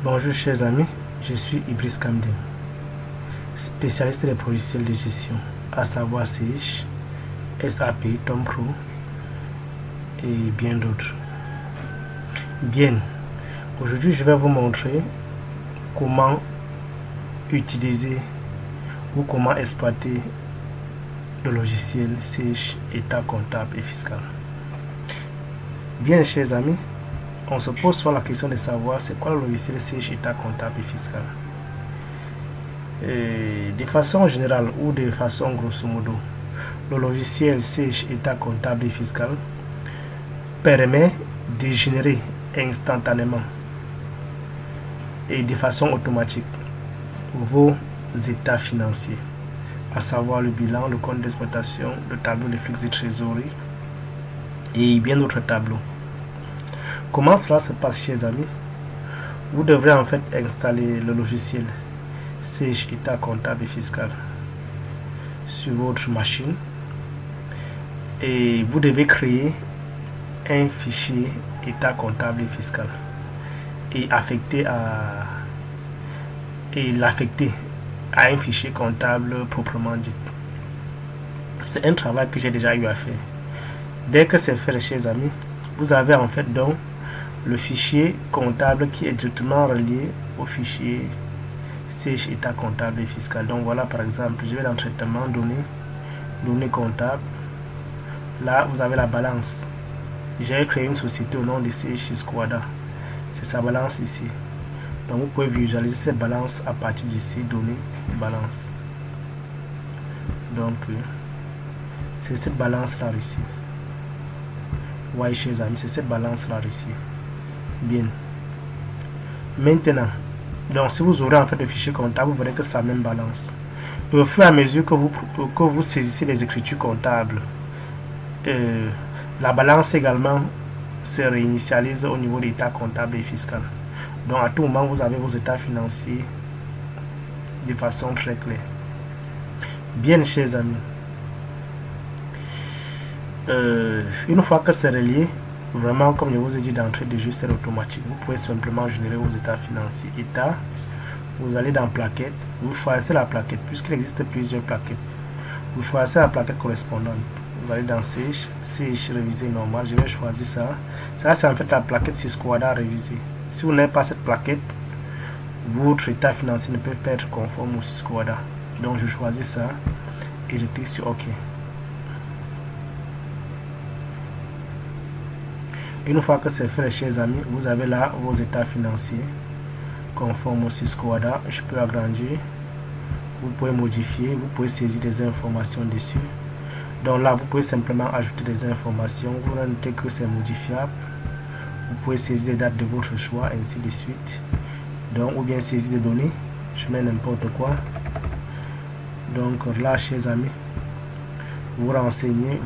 Bonjour chers amis, je suis Ibris Kamden, spécialiste des logiciels de gestion, à savoir CH, SAP, TomPro et bien d'autres. Bien, aujourd'hui je vais vous montrer comment utiliser ou comment exploiter le logiciel CH État comptable et fiscal. Bien chers amis, on se pose souvent la question de savoir c'est quoi le logiciel CH État comptable et fiscal. De façon générale ou de façon grosso modo, le logiciel CH État comptable et fiscal permet de générer instantanément et de façon automatique vos états financiers, à savoir le bilan, le compte d'exploitation, le tableau de flux de trésorerie et bien d'autres tableaux. Comment cela se passe, chers amis? Vous devrez en fait installer le logiciel CH État comptable et fiscal sur votre machine et vous devez créer un fichier État comptable et fiscal et l'affecter à un fichier comptable proprement dit. C'est un travail que j'ai déjà eu à faire. Dès que c'est fait, chers amis, vous avez en fait donc le fichier comptable qui est directement relié au fichier CH État comptable et fiscal. Donc voilà, par exemple, je vais dans traitement données comptables. Là, vous avez la balance. J'ai créé une société au nom de CH Squada. C'est sa balance ici. Donc vous pouvez visualiser cette balance à partir d'ici, données, balance. Donc c'est cette balance là ici. Ouais, chers amis, c'est cette balance là ici. Bien. Maintenant, donc si vous aurez en fait le fichier comptable, vous verrez que c'est la même balance. Et au fur et à mesure que vous saisissez les écritures comptables, la balance également se réinitialise au niveau de l'état comptable et fiscal. Donc à tout moment, vous avez vos états financiers de façon très claire. Bien, chers amis. Une fois que c'est relié, vraiment comme je vous ai dit d'entrée de jeu, c'est automatique. Vous pouvez simplement générer vos états financiers. État, vous allez dans plaquette, vous choisissez la plaquette, puisqu'il existe plusieurs plaquettes. Vous choisissez la plaquette correspondante. Vous allez dans CH révisé normal, je vais choisir ça. Ça c'est en fait la plaquette Squada révisée. Si vous n'avez pas cette plaquette, votre état financier ne peut pas être conforme au Squada. Donc je choisis ça et je clique sur OK. Une fois que c'est fait, chers amis, vous avez là vos états financiers conformes au Squada. Je peux agrandir, vous pouvez modifier, vous pouvez saisir des informations dessus. Donc là, vous pouvez simplement ajouter des informations. Vous notez que c'est modifiable. Vous pouvez saisir les dates de votre choix, ainsi de suite. Donc, ou bien saisir des données. Je mets n'importe quoi. Donc là, chers amis, vous renseignez.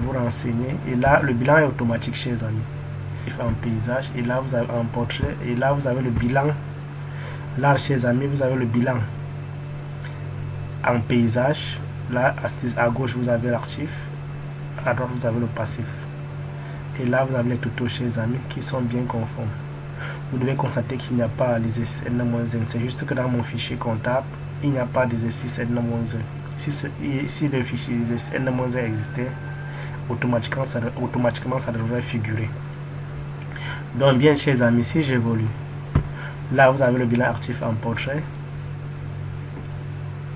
Et là, le bilan est automatique, chers amis. En paysage. Et là, vous avez un portrait. Et là, vous avez le bilan. Là, chers amis, vous avez le bilan en paysage. Là, à gauche, vous avez l'actif. À droite, vous avez le passif. Et là, vous avez les totaux, chers amis, qui sont bien conformes. Vous devez constater qu'il n'y a pas l'exercice N-1. C'est juste que dans mon fichier comptable, il n'y a pas d'exercice N-1. Si le fichier N-1 existait, automatiquement, ça devrait figurer. Donc, bien, chers amis, si j'évolue, là, vous avez le bilan actif en portrait,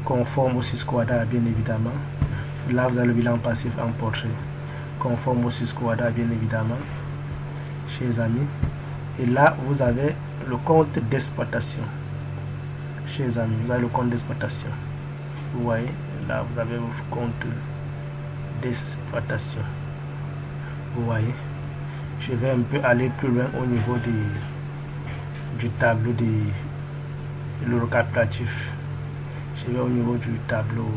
conforme au Squada, bien évidemment. Là, vous avez le bilan passif en portrait, conforme au Squada, bien évidemment, chers amis. Et là, vous avez le compte d'exploitation. Chers amis, vous avez le compte d'exploitation. Vous voyez, là, vous avez votre compte d'exploitation. Vous voyez, je vais un peu aller plus loin au niveau du tableau de le récapitulatif. Je vais au niveau du tableau.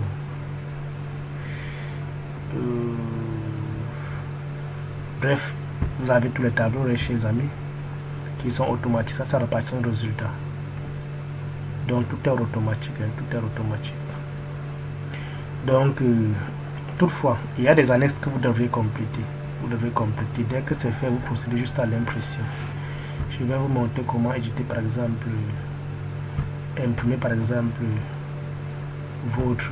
Bref, vous avez tous les tableaux, chers amis, qui sont automatiques. Ça, c'est la répartition de résultats. Donc, tout est automatique. Tout est automatique. Donc, toutefois, il y a des annexes que vous devez compléter. Dès que c'est fait, vous procédez juste à l'impression. Je vais vous montrer comment éditer, par exemple, imprimer par exemple votre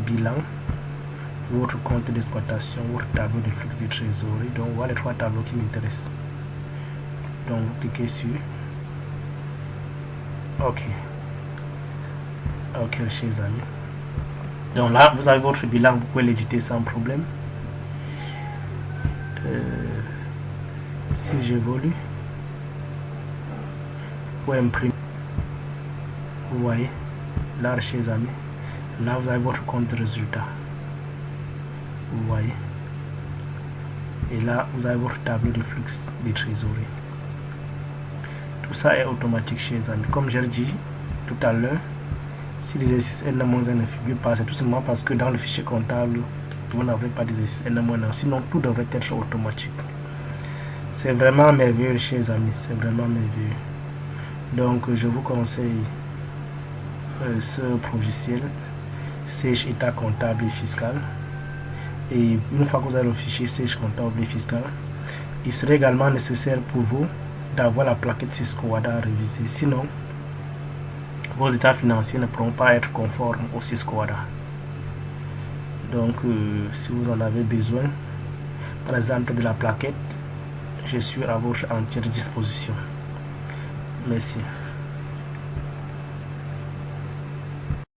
bilan, votre compte d'exploitation, votre tableau de flux de trésorerie. Donc voilà les 3 tableaux qui m'intéressent. Donc vous cliquez sur OK, chers amis. Donc là vous avez votre bilan, vous pouvez l'éditer sans problème. Si j'évolue, vous imprimer, vous voyez là, chers amis, là vous avez votre compte de résultat, vous voyez, et là vous avez votre tableau de flux de trésorerie. Tout ça est automatique, chers amis. Comme j'ai dit tout à l'heure, si l'exercice N-1 ne figure pas, c'est tout simplement parce que dans le fichier comptable vous n'avez pas d'exercice N-1, sinon tout devrait être automatique. C'est vraiment merveilleux, chers amis, c'est vraiment merveilleux. Donc je vous conseille ce logiciel Sage État comptable et fiscal. Et une fois que vous avez le fichier Sage comptable et fiscal, il serait également nécessaire pour vous d'avoir la plaquette Cisco WADA à réviser. Sinon, vos états financiers ne pourront pas être conformes au Cisco WADA. Donc, si vous en avez besoin, par exemple de la plaquette, je suis à votre entière disposition. Merci.